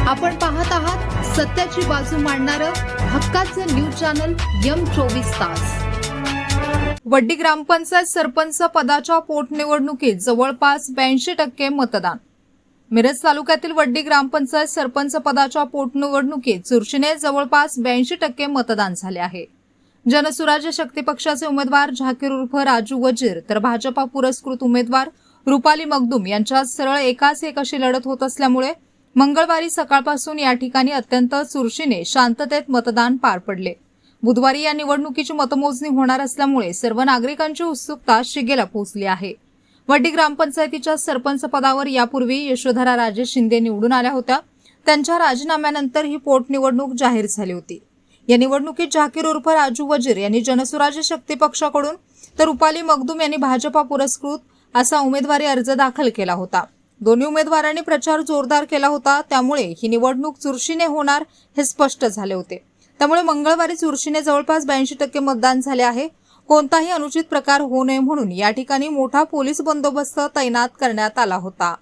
आपण पाहत आहात सत्याची बाजू मांडणारं हक्काचं न्यूज चॅनल M24 तास। वड्डी ग्रामपंचायत सरपंच पदाच्या पोटनिवडणुकीत जवळपास 82% मतदान। मिरज तालुक्यातील वड्डी ग्रामपंचायत सरपंच पदाच्या पोटनिवडणुकीत चुरशीने जवळपास 82% मतदान झाले आहे। जनसुराज्य शक्ती पक्षाचे उमेदवार झाकीर उर्फ राजू वजीर तर भाजपा पुरस्कृत उमेदवार रुपाली मगदूम यांच्यात सरळ एकाच एक अशी लढत होत असल्यामुळे मंगळवारी सकाळपासून या ठिकाणी अत्यंत चुरशीने शांततेत मतदान पार पडले। बुधवारी या निवडणुकीची मतमोजणी होणार असल्यामुळे सर्व नागरिकांची उत्सुकता शिगेला पोहोचली आहे। वड्डी ग्रामपंचायतीच्या सरपंच पदावर यापूर्वी यशोधरा राजे शिंदे निवडून आल्या होत्या। त्यांच्या राजीनाम्यानंतर ही पोटनिवडणूक जाहीर झाली होती। या निवडणुकीत झाकीर उर्फ राजू वजीर यांनी जनसुराज्य शक्ती पक्षाकडून तर रुपाली मगदूम यांनी भाजपा पुरस्कृत असा उमेदवारी अर्ज दाखल केला होता। दोन्ही उमेदवारांनी प्रचार जोरदार केला होता, त्यामुळे ही निवडणूक चुरशीने होणार हे स्पष्ट झाले होते। त्यामुळे मंगळवारी चुरशीने जवळपास 82% मतदान झाले आहे। कोणताही अनुचित प्रकार होऊ नये म्हणून या ठिकाणी मोठा पोलीस बंदोबस्त तैनात करण्यात आला होता।